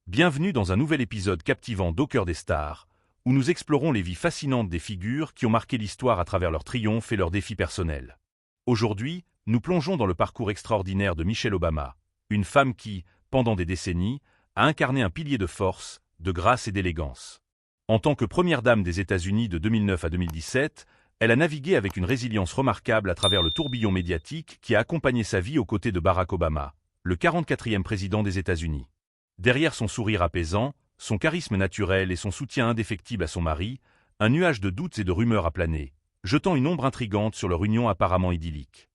Bienvenue dans un nouvel épisode captivant d'Au cœur des stars, où nous explorons les vies fascinantes des figures qui ont marqué l'histoire à travers leurs triomphes et leurs défis personnels. Aujourd'hui, nous plongeons dans le parcours extraordinaire de Michelle Obama, une femme qui, pendant des décennies, a incarné un pilier de force, de grâce et d'élégance. En tant que première dame des États-Unis de 2009 à 2017, elle a navigué avec une résilience remarquable à travers le tourbillon médiatique qui a accompagné sa vie aux côtés de Barack Obama, le 44e président des États-Unis. Derrière son sourire apaisant, son charisme naturel et son soutien indéfectible à son mari, un nuage de doutes et de rumeurs a plané, jetant une ombre intrigante sur leur union apparemment idyllique.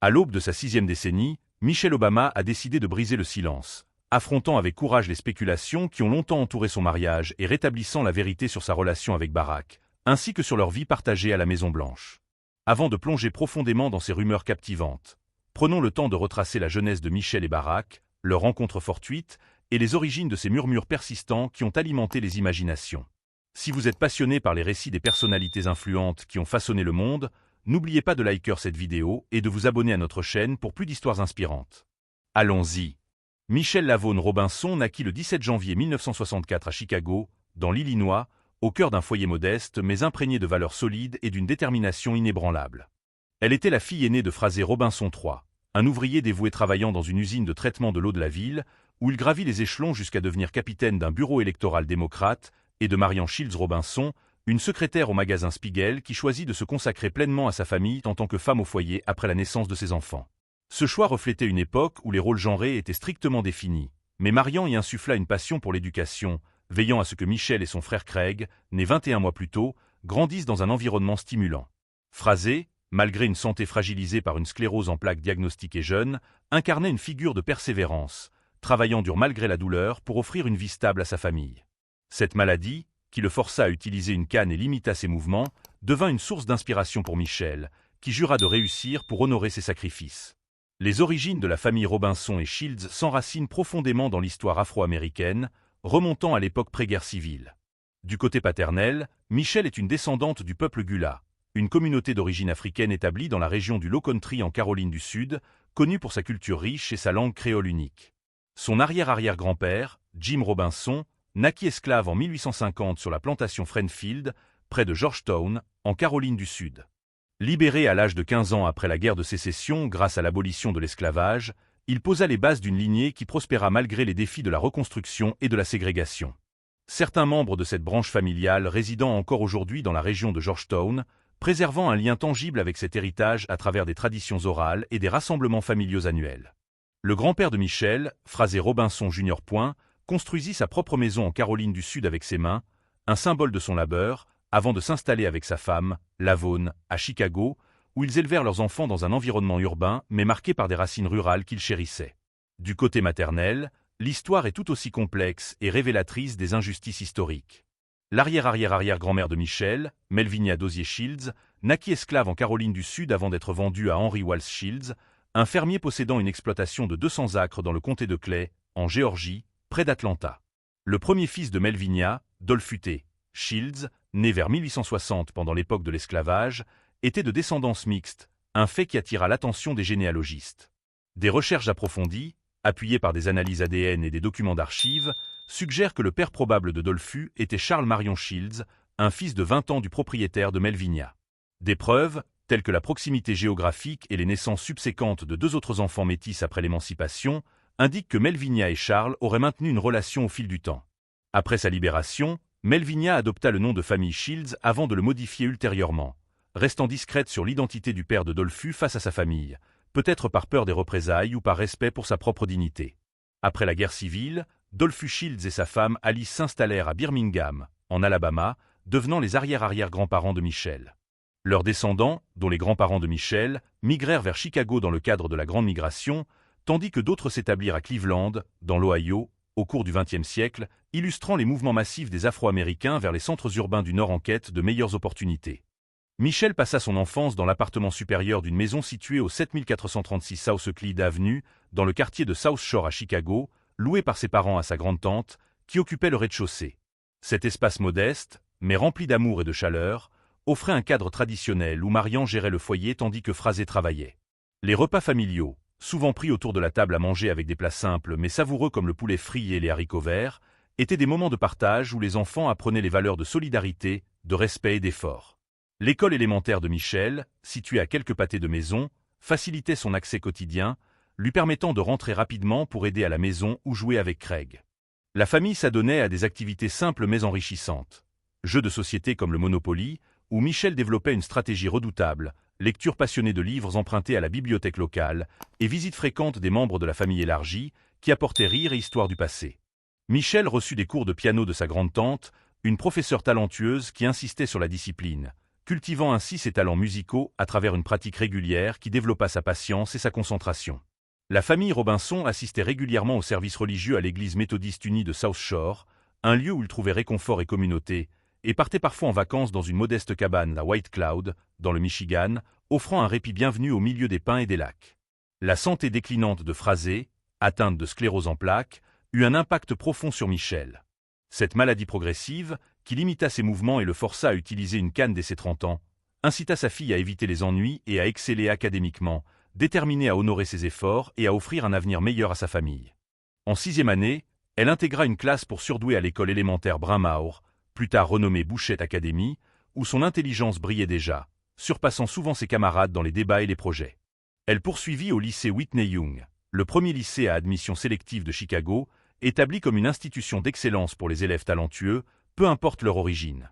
À l'aube de sa 6e décennie, Michelle Obama a décidé de briser le silence, affrontant avec courage les spéculations qui ont longtemps entouré son mariage et rétablissant la vérité sur sa relation avec Barack, ainsi que sur leur vie partagée à la Maison-Blanche. Avant de plonger profondément dans ces rumeurs captivantes, prenons le temps de retracer la jeunesse de Michelle et Barack, leur rencontre fortuite, et les origines de ces murmures persistants qui ont alimenté les imaginations. Si vous êtes passionné par les récits des personnalités influentes qui ont façonné le monde, n'oubliez pas de liker cette vidéo et de vous abonner à notre chaîne pour plus d'histoires inspirantes. Allons-y. Michelle Lavone Robinson naquit le 17 janvier 1964 à Chicago, dans l'Illinois, au cœur d'un foyer modeste mais imprégné de valeurs solides et d'une détermination inébranlable. Elle était la fille aînée de Fraser Robinson III, un ouvrier dévoué travaillant dans une usine de traitement de l'eau de la ville, où il gravit les échelons jusqu'à devenir capitaine d'un bureau électoral démocrate, et de Marian Shields Robinson, une secrétaire au magasin Spiegel qui choisit de se consacrer pleinement à sa famille en tant que femme au foyer après la naissance de ses enfants. Ce choix reflétait une époque où les rôles genrés étaient strictement définis, mais Marian y insuffla une passion pour l'éducation, veillant à ce que Michelle et son frère Craig, nés 21 mois plus tôt, grandissent dans un environnement stimulant. Fraser, malgré une santé fragilisée par une sclérose en plaques diagnostiquée jeune, incarnait une figure de persévérance, travaillant dur malgré la douleur pour offrir une vie stable à sa famille. Cette maladie, qui le força à utiliser une canne et limita ses mouvements, devint une source d'inspiration pour Michelle, qui jura de réussir pour honorer ses sacrifices. Les origines de la famille Robinson et Shields s'enracinent profondément dans l'histoire afro-américaine, remontant à l'époque pré-guerre civile. Du côté paternel, Michelle est une descendante du peuple Gula, une communauté d'origine africaine établie dans la région du Low Country en Caroline du Sud, connue pour sa culture riche et sa langue créole unique. Son arrière-arrière-grand-père, Jim Robinson, naquit esclave en 1850 sur la plantation Friendfield, près de Georgetown, en Caroline du Sud. Libéré à l'âge de 15 ans après la guerre de sécession grâce à l'abolition de l'esclavage, il posa les bases d'une lignée qui prospéra malgré les défis de la reconstruction et de la ségrégation. Certains membres de cette branche familiale résidant encore aujourd'hui dans la région de Georgetown, préservant un lien tangible avec cet héritage à travers des traditions orales et des rassemblements familiaux annuels. Le grand-père de Michelle, Fraser Robinson Jr. construisit sa propre maison en Caroline du Sud avec ses mains, un symbole de son labeur, avant de s'installer avec sa femme, Lavone, à Chicago, où ils élevèrent leurs enfants dans un environnement urbain mais marqué par des racines rurales qu'ils chérissaient. Du côté maternel, l'histoire est tout aussi complexe et révélatrice des injustices historiques. L'arrière-arrière-arrière-grand-mère de Michelle, Melvinia Dozier Shields, naquit esclave en Caroline du Sud avant d'être vendue à Henry Walls Shields, un fermier possédant une exploitation de 200 acres dans le comté de Clay, en Géorgie, près d'Atlanta. Le premier fils de Melvinia, Dolphute Shields, né vers 1860 pendant l'époque de l'esclavage, était de descendance mixte, un fait qui attira l'attention des généalogistes. Des recherches approfondies, appuyées par des analyses ADN et des documents d'archives, suggèrent que le père probable de Dolphu était Charles Marion Shields, un fils de 20 ans du propriétaire de Melvinia. Des preuves, telles que la proximité géographique et les naissances subséquentes de 2 autres enfants métis après l'émancipation, indiquent que Melvinia et Charles auraient maintenu une relation au fil du temps. Après sa libération, Melvinia adopta le nom de famille Shields avant de le modifier ultérieurement, restant discrète sur l'identité du père de Dolphu face à sa famille, peut-être par peur des représailles ou par respect pour sa propre dignité. Après la guerre civile, Dolphu Shields et sa femme Alice s'installèrent à Birmingham, en Alabama, devenant les arrière-arrière-grands-parents de Michelle. Leurs descendants, dont les grands-parents de Michelle, migrèrent vers Chicago dans le cadre de la Grande Migration, tandis que d'autres s'établirent à Cleveland, dans l'Ohio, au cours du XXe siècle, illustrant les mouvements massifs des Afro-Américains vers les centres urbains du Nord en quête de meilleures opportunités. Michelle passa son enfance dans l'appartement supérieur d'une maison située au 7436 South Euclid Avenue, dans le quartier de South Shore à Chicago, loué par ses parents à sa grande-tante, qui occupait le rez-de-chaussée. Cet espace modeste, mais rempli d'amour et de chaleur, offrait un cadre traditionnel où Marian gérait le foyer tandis que Fraser travaillait. Les repas familiaux, souvent pris autour de la table à manger avec des plats simples mais savoureux comme le poulet frit et les haricots verts, étaient des moments de partage où les enfants apprenaient les valeurs de solidarité, de respect et d'effort. L'école élémentaire de Michel, située à quelques pâtés de maison, facilitait son accès quotidien, lui permettant de rentrer rapidement pour aider à la maison ou jouer avec Craig. La famille s'adonnait à des activités simples mais enrichissantes. Jeux de société comme le Monopoly, où Michel développait une stratégie redoutable, lecture passionnée de livres empruntés à la bibliothèque locale, et visites fréquentes des membres de la famille élargie, qui apportaient rire et histoire du passé. Michel reçut des cours de piano de sa grande-tante, une professeure talentueuse qui insistait sur la discipline, cultivant ainsi ses talents musicaux à travers une pratique régulière qui développa sa patience et sa concentration. La famille Robinson assistait régulièrement aux services religieux à l'église méthodiste unie de South Shore, un lieu où ils trouvaient réconfort et communauté, et partait parfois en vacances dans une modeste cabane à White Cloud, dans le Michigan, offrant un répit bienvenu au milieu des pins et des lacs. La santé déclinante de Frazé, atteinte de sclérose en plaques, eut un impact profond sur Michel. Cette maladie progressive, qui limita ses mouvements et le força à utiliser une canne dès ses 30 ans, incita sa fille à éviter les ennuis et à exceller académiquement, déterminée à honorer ses efforts et à offrir un avenir meilleur à sa famille. En 6e année, elle intégra une classe pour surdoués à l'école élémentaire Brun-Maur, plus tard renommée Bouchette Academy, où son intelligence brillait déjà, surpassant souvent ses camarades dans les débats et les projets. Elle poursuivit au lycée Whitney Young, le premier lycée à admission sélective de Chicago, établi comme une institution d'excellence pour les élèves talentueux, peu importe leur origine.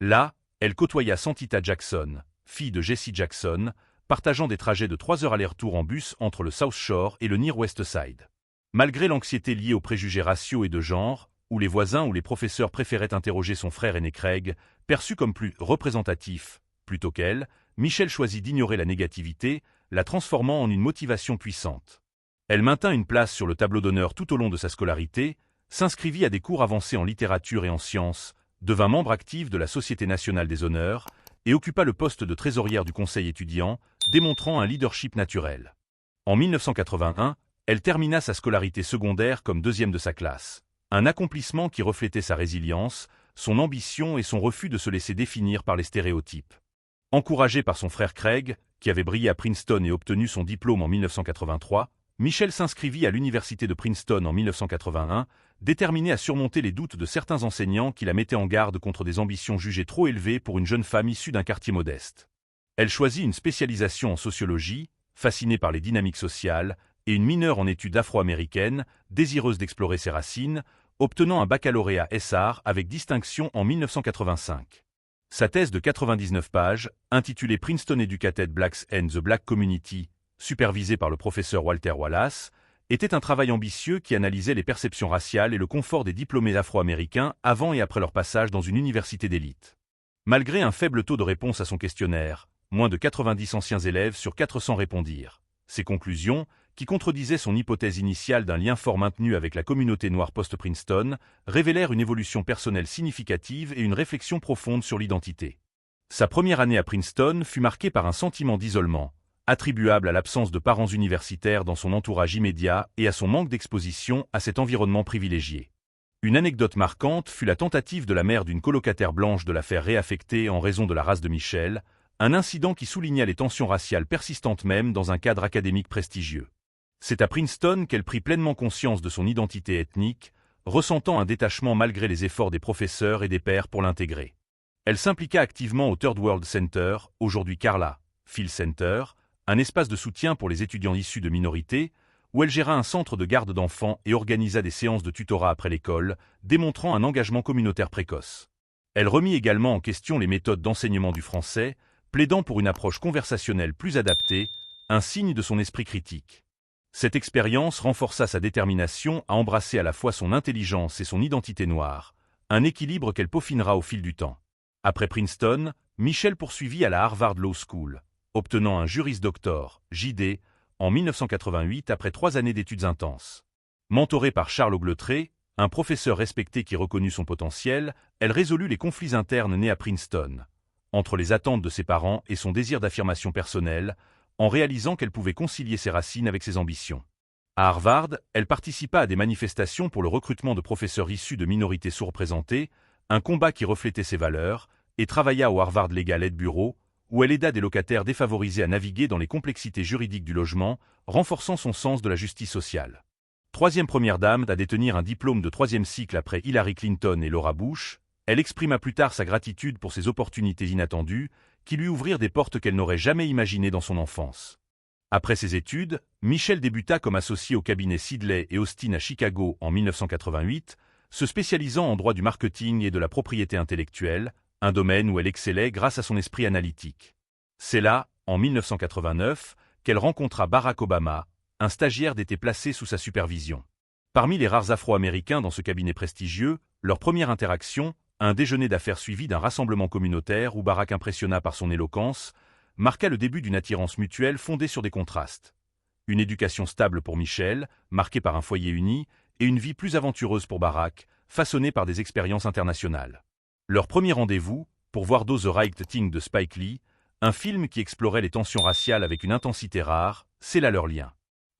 Là, elle côtoya Santita Jackson, fille de Jesse Jackson, partageant des trajets de 3 heures aller-retour en bus entre le South Shore et le Near West Side. Malgré l'anxiété liée aux préjugés raciaux et de genre, où les voisins ou les professeurs préféraient interroger son frère aîné Craig, perçu comme plus représentatif, plutôt qu'elle, Michel choisit d'ignorer la négativité, la transformant en une motivation puissante. Elle maintint une place sur le tableau d'honneur tout au long de sa scolarité, s'inscrivit à des cours avancés en littérature et en sciences, devint membre actif de la Société nationale des honneurs, et occupa le poste de trésorière du conseil étudiant, démontrant un leadership naturel. En 1981, elle termina sa scolarité secondaire comme 2e de sa classe, un accomplissement qui reflétait sa résilience, son ambition et son refus de se laisser définir par les stéréotypes. Encouragée par son frère Craig, qui avait brillé à Princeton et obtenu son diplôme en 1983, Michel s'inscrivit à l'université de Princeton en 1981, déterminée à surmonter les doutes de certains enseignants qui la mettaient en garde contre des ambitions jugées trop élevées pour une jeune femme issue d'un quartier modeste. Elle choisit une spécialisation en sociologie, fascinée par les dynamiques sociales, et une mineure en études afro-américaines, désireuse d'explorer ses racines, obtenant un baccalauréat SR avec distinction en 1985. Sa thèse de 99 pages, intitulée Princeton Educated Blacks and the Black Community, supervisée par le professeur Walter Wallace, était un travail ambitieux qui analysait les perceptions raciales et le confort des diplômés afro-américains avant et après leur passage dans une université d'élite. Malgré un faible taux de réponse à son questionnaire, moins de 90 anciens élèves sur 400 répondirent. Ses conclusions, qui contredisaient son hypothèse initiale d'un lien fort maintenu avec la communauté noire post-Princeton, révélèrent une évolution personnelle significative et une réflexion profonde sur l'identité. Sa première année à Princeton fut marquée par un sentiment d'isolement, attribuable à l'absence de parents universitaires dans son entourage immédiat et à son manque d'exposition à cet environnement privilégié. Une anecdote marquante fut la tentative de la mère d'une colocataire blanche de la faire réaffecter en raison de la race de Michel, un incident qui souligna les tensions raciales persistantes même dans un cadre académique prestigieux. C'est à Princeton qu'elle prit pleinement conscience de son identité ethnique, ressentant un détachement malgré les efforts des professeurs et des pairs pour l'intégrer. Elle s'impliqua activement au Third World Center, aujourd'hui Carla Phil Center, un espace de soutien pour les étudiants issus de minorités, où elle géra un centre de garde d'enfants et organisa des séances de tutorat après l'école, démontrant un engagement communautaire précoce. Elle remit également en question les méthodes d'enseignement du français, plaidant pour une approche conversationnelle plus adaptée, un signe de son esprit critique. Cette expérience renforça sa détermination à embrasser à la fois son intelligence et son identité noire, un équilibre qu'elle peaufinera au fil du temps. Après Princeton, Michel poursuivit à la Harvard Law School, obtenant un Juris Doctor, JD, en 1988 après 3 années d'études intenses. Mentorée par Charles Ogletree, un professeur respecté qui reconnut son potentiel, elle résolut les conflits internes nés à Princeton, entre les attentes de ses parents et son désir d'affirmation personnelle, en réalisant qu'elle pouvait concilier ses racines avec ses ambitions. À Harvard, elle participa à des manifestations pour le recrutement de professeurs issus de minorités sous-représentées, un combat qui reflétait ses valeurs, et travailla au Harvard Legal Aid Bureau, où elle aida des locataires défavorisés à naviguer dans les complexités juridiques du logement, renforçant son sens de la justice sociale. troisième première dame à détenir un diplôme de troisième cycle après Hillary Clinton et Laura Bush, elle exprima plus tard sa gratitude pour ces opportunités inattendues qui lui ouvrirent des portes qu'elle n'aurait jamais imaginées dans son enfance. Après ses études, Michelle débuta comme associée au cabinet Sidley et Austin à Chicago en 1988, se spécialisant en droit du marketing et de la propriété intellectuelle, un domaine où elle excellait grâce à son esprit analytique. C'est là, en 1989, qu'elle rencontra Barack Obama, un stagiaire d'été placé sous sa supervision. Parmi les rares Afro-Américains dans ce cabinet prestigieux, leur première interaction, un déjeuner d'affaires suivi d'un rassemblement communautaire où Barack impressionna par son éloquence, marqua le début d'une attirance mutuelle fondée sur des contrastes. Une éducation stable pour Michelle, marquée par un foyer uni, et une vie plus aventureuse pour Barack, façonnée par des expériences internationales. Leur premier rendez-vous, pour voir Do the Right Thing de Spike Lee, un film qui explorait les tensions raciales avec une intensité rare, c'est là leur lien.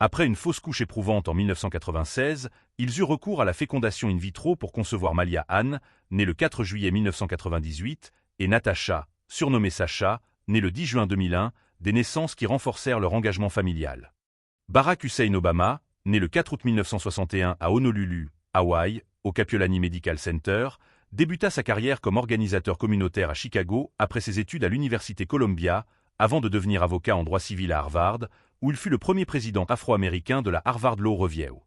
Après une fausse couche éprouvante en 1996, ils eurent recours à la fécondation in vitro pour concevoir Malia Ann, née le 4 juillet 1998, et Natasha, surnommée Sacha, née le 10 juin 2001, des naissances qui renforcèrent leur engagement familial. Barack Hussein Obama, né le 4 août 1961 à Honolulu, Hawaï, au Kapiolani Medical Center, débuta sa carrière comme organisateur communautaire à Chicago après ses études à l'Université Columbia, avant de devenir avocat en droit civil à Harvard, où il fut le premier président afro-américain de la Harvard Law Review.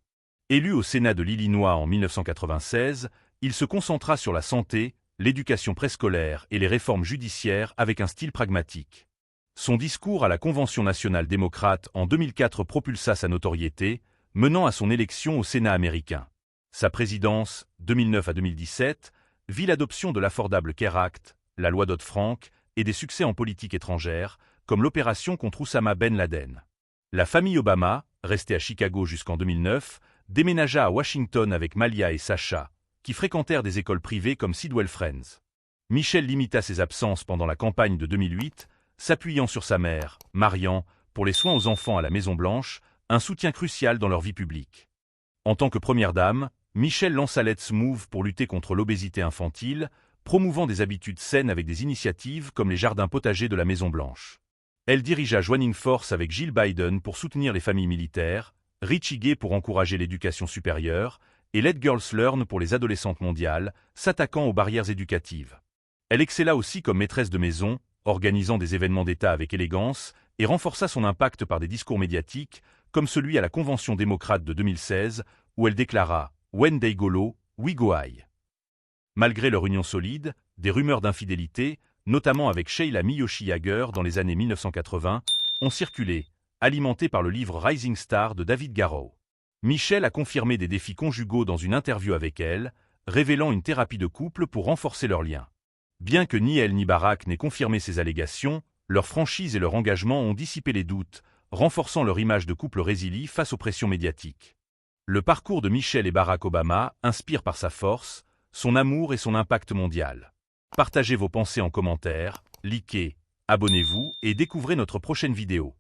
Élu au Sénat de l'Illinois en 1996, il se concentra sur la santé, l'éducation préscolaire et les réformes judiciaires avec un style pragmatique. Son discours à la Convention nationale démocrate en 2004 propulsa sa notoriété, menant à son élection au Sénat américain. Sa présidence, 2009 à 2017, vit l'adoption de l'Affordable Care Act, la loi Dodd-Frank et des succès en politique étrangère, comme l'opération contre Oussama Ben Laden. La famille Obama, restée à Chicago jusqu'en 2009, déménagea à Washington avec Malia et Sacha, qui fréquentèrent des écoles privées comme Sidwell Friends. Michelle limita ses absences pendant la campagne de 2008, s'appuyant sur sa mère, Marian, pour les soins aux enfants à la Maison-Blanche, un soutien crucial dans leur vie publique. En tant que première dame, Michelle lança Let's Move pour lutter contre l'obésité infantile, promouvant des habitudes saines avec des initiatives comme les jardins potagers de la Maison-Blanche. Elle dirigea Joining Force avec Jill Biden pour soutenir les familles militaires, Richie Gay pour encourager l'éducation supérieure, et Let Girls Learn pour les adolescentes mondiales, s'attaquant aux barrières éducatives. Elle excella aussi comme maîtresse de maison, organisant des événements d'État avec élégance, et renforça son impact par des discours médiatiques, comme celui à la Convention démocrate de 2016, où elle déclara « When they go low, we go high ». Malgré leur union solide, des rumeurs d'infidélité, notamment avec Sheila Miyoshi Yager dans les années 1980, ont circulé, alimentées par le livre Rising Star de David Garrow. Michelle a confirmé des défis conjugaux dans une interview avec elle, révélant une thérapie de couple pour renforcer leur lien. Bien que ni elle ni Barack n'aient confirmé ces allégations, leur franchise et leur engagement ont dissipé les doutes, renforçant leur image de couple résilient face aux pressions médiatiques. Le parcours de Michelle et Barack Obama inspire par sa force, son amour et son impact mondial. Partagez vos pensées en commentaire, likez, abonnez-vous et découvrez notre prochaine vidéo.